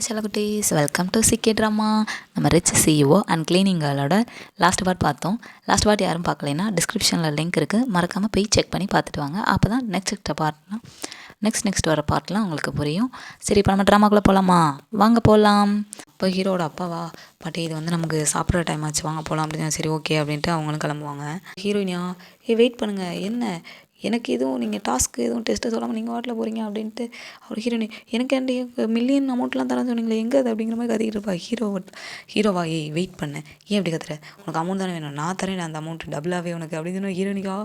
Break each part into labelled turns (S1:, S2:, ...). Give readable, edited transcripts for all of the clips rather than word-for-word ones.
S1: செல்லக்குட்டீஸ், welcome to CK drama. நம்ம rich CEO and cleaning கேர்ளோட last part பார்த்தோம். Last part யாரும் பார்க்கலைன்னா டிஸ்கிரிப்ஷனில் லிங்க் இருக்குது, மறக்காமல் போய் செக் பண்ணி பார்த்துட்டு வாங்க. அப்போ தான் நெக்ஸ்ட் வர பார்ட்லாம் உங்களுக்கு புரியும். சரி, இப்போ நம்ம ட்ராமாக்குள்ளே போகலாமா? வாங்க போகலாம். இப்போ ஹீரோட அப்பாவா, பாட்டி இது வந்து நமக்கு சாப்பிட்ற டைம் ஆச்சு, வாங்க போகலாம் அப்படின்னு. சரி ஓகே அப்படின்ட்டு அவங்களும் கிளம்புவாங்க. ஹீரோயினியா, வெயிட் பண்ணுங்கள், என்ன எனக்கு எதுவும் நீங்கள் டாஸ்க்கு எதுவும் டெஸ்ட்டு சொல்லாமல் நீங்கள் வாட்டில் போகிறீங்க அப்படின்ட்டு அவர் ஹீரோயினி, எனக்கு ஏன்டி மில்லியன் அமௌண்ட்லாம் தரேன்னு சொன்னீங்களே, எங்கே அது அப்படிங்கிற மாதிரி கத்திக்கிட்டு இருப்பா. ஹீரோவா, வெயிட் பண்ணேன், ஏன் அப்படி கத்துற, உனக்கு அமௌண்ட் தானே வேணும், நான் தரேன் அந்த அமௌண்ட்டு டபுளாகவே உனக்கு அப்படின்னு சொன்னால் ஹீரோயினிக்கா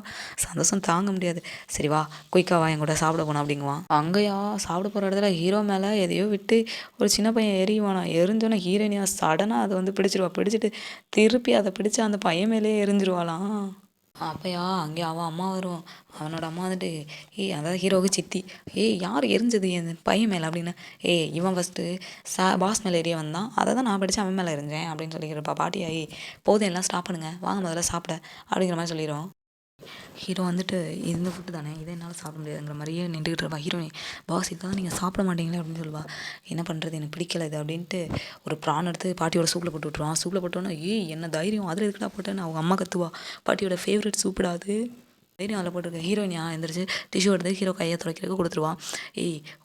S1: சந்தோஷம் தாங்க முடியாது. சரி வா, குயிக்காக வா, என் கூட சாப்பிட போனோம் அப்படிங்குவான். அங்கேயா சாப்பிட போகிற இடத்துல ஹீரோ மேலே எதையோ விட்டு ஒரு சின்ன பையன் எரியுவானா. எரிஞ்சோன்னா ஹீரோயினியா சடனாக அதை வந்து பிடிச்சிட்டு திருப்பி அதை பிடிச்சி அந்த பையன் மேலேயே எரிஞ்சிருவாளாம். அப்போயா அங்கே அவன் அம்மா வரும். அவனோட அம்மா வந்துட்டு, அதாவது ஹீரோவுக்கு சித்தி, யார் எரிஞ்சது என் பையன் மேலே அப்படின்னு. இவன் ஃபஸ்ட்டு பாஸ் மேலே எரிய வந்தான், அதை தான் நான் படித்து அவன் மேலே எரிஞ்சேன் அப்படின்னு சொல்லிக்கிறப்பா. பாட்டியா, போதும் எல்லாம் ஸ்டாப் பண்ணுங்க, வாங்க முதல்ல சாப்பிட அப்படிங்கிற மாதிரி சொல்லிடுவோம். ஹீரோ வந்துட்டு, இந்த ஃபுட்டு தானே, இதை என்னால் சாப்பிட முடியாதுங்கிற மாதிரியே நின்றுக்கிட்டு இருப்பா. ஹீரோனி, பாஸ் இதுதான் நீங்கள் சாப்பிட மாட்டீங்களே அப்படின்னு சொல்லுவா. என்ன பண்ணுறது, எனக்கு பிடிக்கல இது அப்படின்ட்டு ஒரு ப்ரான் எடுத்து பாட்டியோட சூப்பில் போட்டு விட்ருவான். சூப்பில் போட்டோன்னா, என்ன தைரியம் அதில் எதுக்குடா போட்டேன்னு அவங்க அம்மா கத்துவா. பாட்டியோட ஃபேவரட் சூப்பிடாது, தைரியம் அதில் போட்டிருக்க. ஹீரோயினியா எந்திரிச்சு டிஷ்யூ எடுத்து ஹீரோ கையை துடைக்கிறதுக்கு கொடுத்துருவான்.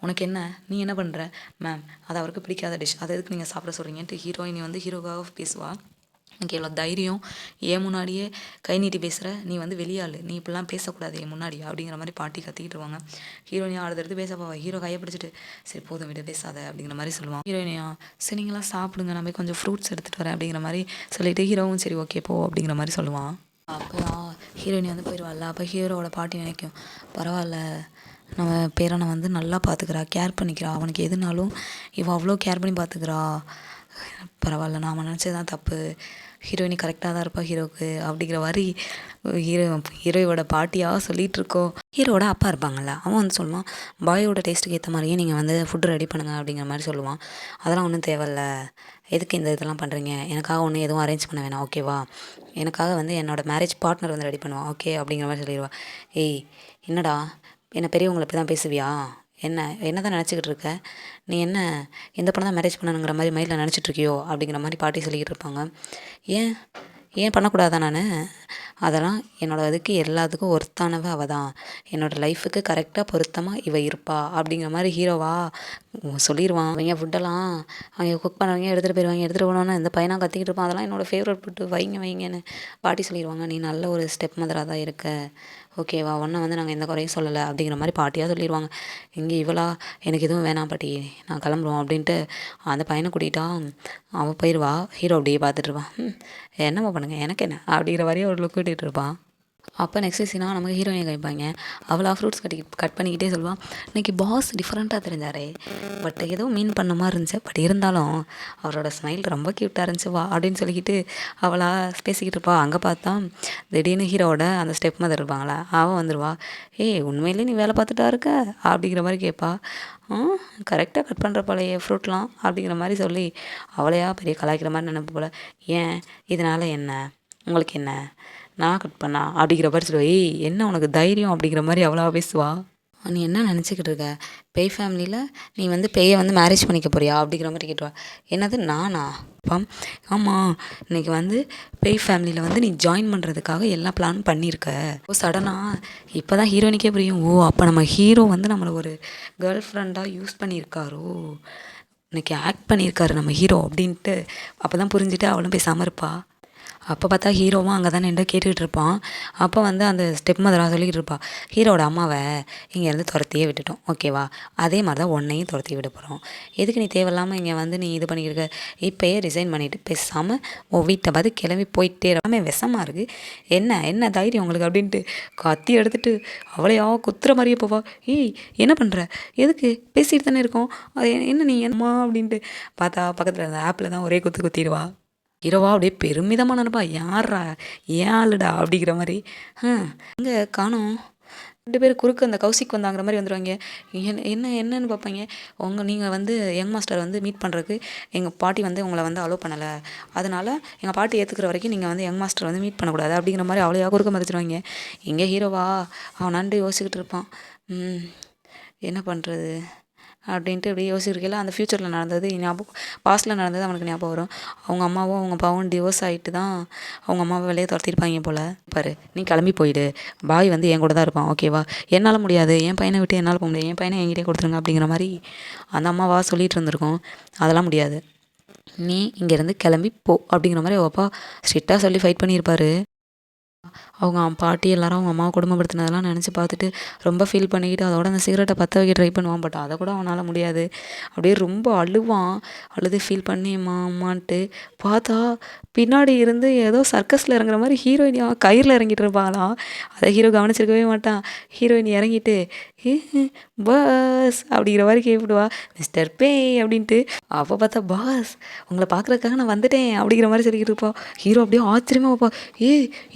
S1: உனக்கு என்ன, நீ என்ன பண்ணுற மேம், அது அவருக்கு பிடிக்காத டிஷ், அதை எதுக்கு நீங்கள் சாப்பிட சொல்கிறீங்கன்ட்டு ஹீரோயினி வந்து ஹீரோக்காக பேசுவா. எனக்கு எவ்வளோ தைரியம், ஏன் முன்னாடியே கை நீட்டி பேசுகிற, நீ வந்து வெளியாள், நீ இப்படிலாம் பேசக்கூடாது என் முன்னாடி அப்படிங்கிற மாதிரி பாட்டி கத்திக்கிட்டுருவாங்க. ஹீரோயினியா அடுத்தடுத்து பேச போவா. ஹீரோ கையை பிடிச்சிட்டு, சரி போதும் விட, பேசாத அப்படிங்கிற மாதிரி சொல்லுவான். ஹீரோயினியா, சரி நீங்களாம் சாப்பிடுங்க, நான் போய் கொஞ்சம் ஃப்ரூட்ஸ் எடுத்துகிட்டு வரேன் அப்படிங்கிற மாதிரி சொல்லிவிட்டு ஹீரோவும் சரி ஓகே போ அப்படிங்கிற மாதிரி சொல்லுவான். அப்போ ஹீரோயினி வந்து போயிடுவாள்ல. அப்போ ஹீரோவோட பாட்டி நினைக்கும், பரவாயில்ல நம்ம பேரனை வந்து நல்லா பார்த்துக்கிறா, கேர் பண்ணிக்கிறா, அவனுக்கு எதுனாலும் இவன் அவ்வளோ கேர் பண்ணி பார்த்துக்கிறா, பரவாயில்ல, நாம் நினச்சது தான் தப்பு, ஹீரோயினி கரெக்டாக தான் இருப்பா ஹீரோவுக்கு அப்படிங்கிற மாதிரி ஹீரோயோட பாட்டியாக சொல்லிகிட்டு இருக்கோம். ஹீரோட அப்பா இருப்பாங்கள்ல, அவன் வந்து சொல்லுவான், பாயோட டேஸ்ட்டுக்கு ஏற்ற மாதிரியே நீங்கள் வந்து ஃபுட்டு ரெடி பண்ணுங்க அப்படிங்கிற மாதிரி சொல்லுவான். அதெல்லாம் ஒன்றும் தேவையில்ல, எதுக்கு இந்த இதெல்லாம் பண்ணுறீங்க, எனக்காக ஒன்று எதுவும் அரேஞ்ச் பண்ண வேணாம் ஓகேவா, எனக்காக வந்து என்னோடய மேரேஜ் பார்ட்னர் வந்து ரெடி பண்ணுவான் ஓகே அப்படிங்கிற மாதிரி சொல்லிடுவா. என்னடா என்ன பெரியவங்களை இப்படி தான் பேசுவியா, என்ன தான் நினச்சிக்கிட்டு இருக்க, நீ என்ன எந்த பொண்ணு தான் மேரேஜ் பண்ணணுங்கிற மாதிரி மைண்டில் நினச்சிட்ருக்கியோ அப்படிங்கிற மாதிரி பாட்டி சொல்லிக்கிட்டு இருப்பாங்க. ஏன் பண்ணக்கூடாதா நான், அதெல்லாம் என்னோடய இதுக்கு எல்லாத்துக்கும் ஒர்த்தானவ அவள் தான், என்னோடய லைஃபுக்கு கரெக்டாக பொருத்தமாக இவள் இருப்பா அப்படிங்கிற மாதிரி ஹீரோவா சொல்லிடுவான். அவங்க ஃபுட்டெல்லாம் அவங்க குக் பண்ணுறவங்க எடுத்துகிட்டு போயிடுவாங்க. எடுத்துகிட்டு போனோன்னா இந்த பையனாக கத்திக்கிட்டு இருப்பான், அதெல்லாம் என்னோடய ஃபேவரட் ஃபுட்டு, வைங்கன்னு பாட்டி சொல்லிடுவாங்க. நீ நல்ல ஒரு ஸ்டெப் மதராக தான் இருக்க ஓகேவா, ஒன்றை வந்து நாங்கள் எந்த குறையும் சொல்லலை அப்படிங்கிற மாதிரி பாட்டியாக சொல்லிடுவாங்க. இங்கே இவளா, எனக்கு எதுவும் வேணாம் பாட்டி, நான் கிளம்புறோம் அப்படின்ட்டு அந்த பையனை கூட்டிகிட்டா அவள் போயிடுவா. ஹீரோ அப்படியே பார்த்துட்ருப்பான். என்னம்மா பண்ணுங்க எனக்கு என்ன அப்படிங்கிற மாதிரியே ஒரு லுக் விட்டுட்டு இருப்பான். அப்போ நெக்ஸ்ட் சீனாக நமக்கு ஹீரோயினை கழிப்பாங்க. அவளாக ஃப்ரூட்ஸ் கட் பண்ணிக்கிட்டே சொல்லுவான், இன்றைக்கி பாஸ் டிஃப்ரெண்ட்டாக தெரிஞ்சாரே, பட் ஏதோ மீன் பண்ண மாதிரி இருந்துச்சு, பட் இருந்தாலும் அவரோட ஸ்மைல் ரொம்ப க்யூட்டாக இருந்துச்சு வா அப்படின்னு சொல்லிக்கிட்டு அவளாக பேசிக்கிட்டு இருப்பா. அங்கே பார்த்தா திடீர்னு ஹீரோவோட அந்த ஸ்டெப் மதர் இருப்பாங்களா, அவள் வந்துடுவா. உண்மையிலே நீ வேலை பார்த்துட்டா இருக்க அப்படிங்கிற மாதிரி கேட்பா. கரெக்டாக கட் பண்ணுற போலையே ஃப்ரூட்லாம் அப்படிங்கிற மாதிரி சொல்லி அவளையா பெரிய கலாய்க்கிற மாதிரி நினைப்பு போல். ஏன் இதனால் என்ன, உங்களுக்கு என்ன, நான் கட் பண்ணா அப்படிங்கிற மாதிரி சொல்லுவா. என்ன உனக்கு தைரியம் அப்படிங்கிற மாதிரி அவ்வளோ பேசுவா. நீ என்ன நினச்சிக்கிட்டு இருக்க, பேய் ஃபேமிலியில் நீ வந்து பேயை வந்து மேரேஜ் பண்ணிக்க போறியா அப்படிங்கிற மாதிரி கேட்டுவா. என்னது நானா, ஆமாம், இன்றைக்கி வந்து பேய் ஃபேமிலியில் வந்து நீ ஜாயின் பண்ணுறதுக்காக எல்லா பிளானும் பண்ணியிருக்க. சடனாக இப்போ தான் ஹீரோயினிக்கே புரியும், அப்போ நம்ம ஹீரோ வந்து நம்மளை ஒரு கேர்ள் ஃப்ரெண்டாக யூஸ் பண்ணியிருக்காரோ, இன்றைக்கி ஆக்ட் பண்ணியிருக்காரு நம்ம ஹீரோ அப்படின்ட்டு அப்போ தான் புரிஞ்சுட்டு அவளும் பேசாமல் இருப்பா. அப்போ பார்த்தா ஹீரோவும் அங்கே தான் நின்று கேட்டுக்கிட்டு இருப்பான். அப்போ வந்து அந்த ஸ்டெப் மதராக சொல்லிக்கிட்டு இருப்பாள், ஹீரோட அம்மாவை இங்கேருந்து துரத்தியே விட்டுட்டோம் ஓகேவா, அதே மாதிரி தான் உன்னையும் துரத்தி விட போகிறோம், எதுக்கு நீ தேவையில்லாமல் இங்கே வந்து நீ இது பண்ணிக்கிட்டு இருக்க, இப்போயே ரிசைன் பண்ணிவிட்டு பேசாமல் உன் வீட்டை பார்த்து கிளம்பி போயிட்டே எல்லாமே விஷமாக இருக்குது, என்ன தைரியம் உங்களுக்கு அப்படின்ட்டு கத்தி எடுத்துகிட்டு அவளையா குத்துற மாதிரியே போவா. என்ன பண்ணுற, எதுக்கு பேசிகிட்டு தானே இருக்கோம், அது என்ன நீ என்னம்மா அப்படின்ட்டு பார்த்தா பக்கத்தில் அந்த ஆப்பில் தான் ஒரே குத்திடுவா. ஹீரோவா அப்படியே பெருமிதமாக நினைப்பா, யாரா ஏன் ஆளுடா அப்படிங்கிற மாதிரி. இங்கே காணோம், 2 பேர் குறுக்கு அந்த கௌசிக் வந்தாங்கிற மாதிரி வந்துடுவாங்க. என்னன்னு பார்ப்பாங்க. நீங்கள் வந்து யங் மாஸ்டர் வந்து மீட் பண்ணுறதுக்கு எங்கள் பாட்டி வந்து உங்களை வந்து அலோவ் பண்ணலை, அதனால் எங்கள் பாட்டி ஏற்றுக்கிற வரைக்கும் நீங்கள் வந்து யங் மாஸ்டர் வந்து மீட் பண்ணக்கூடாது அப்படிங்கிற மாதிரி அவளையாக குறுக்க மதிச்சிடுவாங்க. இங்கே ஹீரோவா அவன் நண்டு யோசிச்சுக்கிட்டு இருப்பான். என்ன பண்ணுறது, அப்படின்ட்டு அப்படியே யோசிச்சிருக்கையில அந்த ஃப்யூச்சரில் நடந்தது ஞாபகம், பாஸ்ட்டில் நடந்தது அவனுக்கு ஞாபகம் வரும். அவங்க அம்மாவும் அவங்க அப்பாவும் டிவோர்ஸ் ஆகிட்டு தான் அவங்க அம்மாவை வெளியே துரத்திருப்பாங்க போல். பாரு, நீ கிளம்பி போயிடு, பாய் வந்து என் கூட தான் இருப்பான், ஓகேவா? என்னால் முடியாது, என் பையனை விட்டு என்னால் போக முடியாது, என் பையனை என்கிட்டே கொடுத்துருங்க அப்படிங்கிற மாதிரி அந்த அம்மாவா சொல்லிகிட்டு இருந்திருக்கோம். அதெல்லாம் முடியாது, நீ இங்கேருந்து கிளம்பி போ அப்படிங்கிற மாதிரி அவங்க அப்பா ஸ்ட்ரிக்டாக சொல்லி ஃபைட் பண்ணியிருப்பாரு. அவங்க பாட்டி எல்லாரும் அவங்க அம்மாவை கொடுமைப்படுத்தினதெல்லாம் நினச்சி பார்த்துட்டு ரொம்ப ஃபீல் பண்ணிக்கிட்டு அதோட அந்த சிகரெட்டை பற்ற வைக்க ட்ரை பண்ணுவான். பட் அதை கூட அவனால் முடியாது. அப்படியே ரொம்ப அழுவான். அழுது ஃபீல் பண்ணி அம்மான்ட்டு பார்த்தா பின்னாடி இருந்து ஏதோ சர்க்கஸில் இறங்குற மாதிரி ஹீரோயினி கயிறில் இறங்கிட்டு இருப்பாங்களாம். அதை ஹீரோ கவனிச்சிருக்கவே மாட்டான். ஹீரோயின் இறங்கிட்டு பாஸ் அப்படிங்கிற மாதிரி கேட்பிடுவா, மிஸ்டர் பே அப்படின்ட்டு. அப்போ பார்த்தா பாஸ் உங்களை பார்க்குறதுக்காக நான் வந்துட்டேன் அப்படிங்கிற மாதிரி சொல்லிக்கிட்டு இருப்பா. ஹீரோ அப்படியே ஆச்சரியமாக வைப்பா,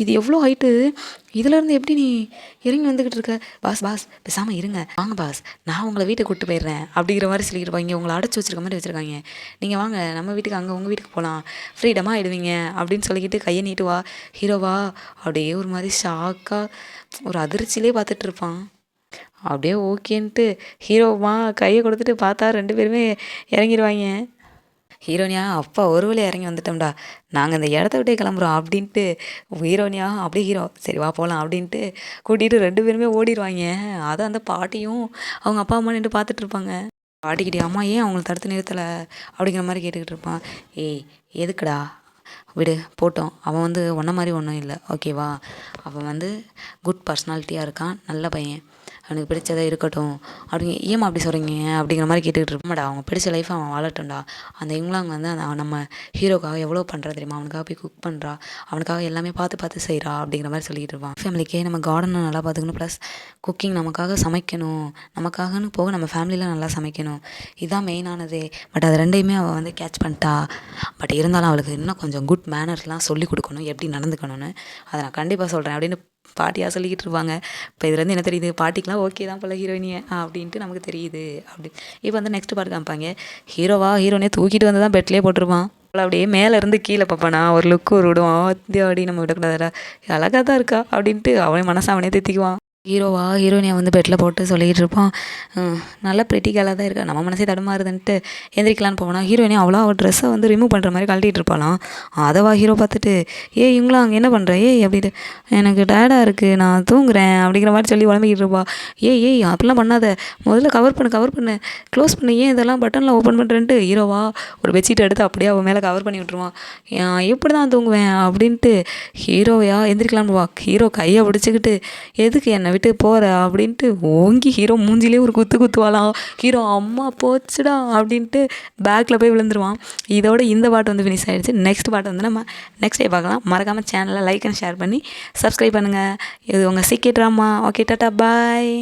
S1: இது எவ்வளோ ஹைட்டு, இதுலேருந்து எப்படி நீ இறங்கி வந்துக்கிட்டு இருக்க? பாஸ் பேசாமல் இருங்க, வாங்க பாஸ், நான் உங்களை வீட்டுக்கு கூப்பிட்டு போயிடுறேன் அப்படிங்கிற மாதிரி சொல்லிக்கிட்டு இருப்பாங்க. உங்களை அடைச்சி வச்சிருக்க மாதிரி வச்சுருக்காங்க, நீங்கள் வாங்க நம்ம வீட்டுக்கு, அங்கே உங்கள் வீட்டுக்கு போகலாம், ஃப்ரீடமாக ஆகிடுவீங்க அப்படின்னு சொல்லிக்கிட்டு கையை நீட்டுவா. ஹீரோவா அப்படியே ஒரு மாதிரி ஷாக்காக ஒரு அதிர்ச்சியிலே பார்த்துட்டு இருப்பான். அப்படியே ஓகேன்ட்டு ஹீரோவா கையை கொடுத்துட்டு பார்த்தா 2 பேருமே இறங்கிடுவாங்க. ஹீரோனியா அப்பா ஒரு வழியாக இறங்கி வந்துட்டோம்டா, நாங்கள் இந்த இடத்த விட்டே கிளம்புறோம் அப்படின்ட்டு ஹீரோனியா அப்படியே ஹீரோ சரி வா போகலாம் அப்படின்ட்டு கூட்டிகிட்டு 2 பேருமே ஓடிடுவாங்க. அதை அந்த பாட்டியும் அவங்க அப்பா அம்மா நின்று பார்த்துட்டு இருப்பாங்க. பாட்டிக்கிட்டே அம்மா ஏன் அவங்களை தடுத்து நிறுத்தலை அப்படிங்கிற மாதிரி கேட்டுக்கிட்டு இருப்பான். எதுக்குடா, விடு போட்டோம், அவன் வந்து ஒன்றை மாதிரி ஒன்றும் இல்லை, ஓகேவா? அவன் வந்து குட் பர்சனாலிட்டியாக இருக்கான், நல்ல பையன், அவனுக்கு பிடிச்சதை இருக்கட்டும் அப்படிங்க. ஏமா அப்படி சொல்கிறீங்க அப்படிங்கிற மாதிரி கேட்டுக்கிட்டு இருப்பாடா. அவங்க பிடிச்ச லைஃப்பை அவன் வாழட்டும்டா. அந்த இவங்களாங்க வந்து அந்த நம்ம ஹீரோக்காக எவ்வளோ பண்ணுறா தெரியுமா, அவனுக்காக போய் குக் பண்ணுறா, அவனுக்காக எல்லாமே பார்த்து செய்கிறா அப்படிங்கிற மாதிரி சொல்லிக்கிட்டு இருப்பான். ஃபேமிலிக்கே நம்ம கார்டனை நல்லா பார்த்துக்கணும், ப்ளஸ் குக்கிங் நமக்காக சமைக்கணும், நமக்காகன்னு போக நம்ம ஃபேமிலியில் நல்லா சமைக்கணும், இதுதான் மெயினானதே. பட் அது 2யுமே அவள் வந்து கேட்ச் பண்ணிட்டா. பட் இருந்தாலும் அவளுக்கு இன்னும் கொஞ்சம் குட் மேனர்ஸ்லாம் சொல்லிக் கொடுக்கணும், எப்படி நடந்துக்கணும்னு. அதை நான் கண்டிப்பாக சொல்கிறேன் அப்படின்னு பாட்டியாக சொல்லிக்கிட்டு இருப்பாங்க. இப்போ இதுலேருந்து என்ன தெரியுது, பாட்டிக்கெலாம் ஓகே தான் போல ஹீரோயினியை அப்படின்ட்டு நமக்கு தெரியுது. அப்படி இப்போ வந்து நெக்ஸ்ட் பார்ட் காமிப்பாங்க. ஹீரோனியை தூக்கிட்டு வந்து தான் பெட்லேயே போட்டிருப்பான். அப்படியே மேலேருந்து கீழே பார்ப்பானா, ஒரு லுக்கு ஒரு விடுவான், அப்படி நம்ம விடக்கூடாதுடா, அழகாக தான் இருக்கா அப்படின்ட்டு அவனே மனசை அவனே தேத்திக்குவான். ஹீரோயினியை வந்து பெட்டில் போட்டு சொல்லிக்கிட்டு இருப்பான், நல்லா ப்ரிட்டி கேர்ளாக தான் இருக்கா, நம்ம மனசே தடுமாறுதுன்ட்டு எந்திரிக்கலான்னு போவானா. ஹீரோயினி அவ்வளோ அவள் ட்ரெஸ்ஸை வந்து ரிமூவ் பண்ணுற மாதிரி கழட்டிகிட்டு இருப்பாளாம். அதவா ஹீரோ பார்த்துட்டு இவங்களா அங்கே என்ன பண்ணுற அப்படின்ட்டு, எனக்கு டயர்டாக இருக்குது நான் தூங்குறேன் அப்படிங்கிற மாதிரி சொல்லி உடம்பிக்கிட்டு இருப்பா. அப்படிலாம் பண்ணாத, முதல்ல கவர் பண்ணு க்ளோஸ் பண்ணு, இதெல்லாம் பட்டனில் ஓப்பன் பண்ணுறேன்ட்டு ஹீரோவா ஒரு பெட்ஷீட் எடுத்து அப்படியே அவன் மேலே கவர் பண்ணி விட்ருவான். எப்படி தான் தூங்குவேன் அப்படின்ட்டு ஹீரோவையா எந்திரிக்கலான்னு போவா. ஹீரோ கையை பிடிச்சிக்கிட்டு எதுக்கு என்னை விட்டு போகிற அப்படின்ட்டு ஓங்கி ஹீரோ மூஞ்சிலே ஒரு குத்துவாளாம். ஹீரோ அம்மா போச்சுடா அப்படின்ட்டு பேக்கில் போய் விழுந்துருவான். இதோட இந்த பாட்டு வந்து ஃபினிஷ் ஆகிடுச்சு. நெக்ஸ்ட் பாட்டு வந்து நம்ம நெக்ஸ்ட் டே பார்க்கலாம். மறக்காமல் சேனலை லைக் அண்ட் ஷேர் பண்ணி சப்ஸ்கிரைப் பண்ணுங்கள். இது உங்கள் சீக்கிரம் ட்ராமா. ஓகே, டாட்டா, பாய்.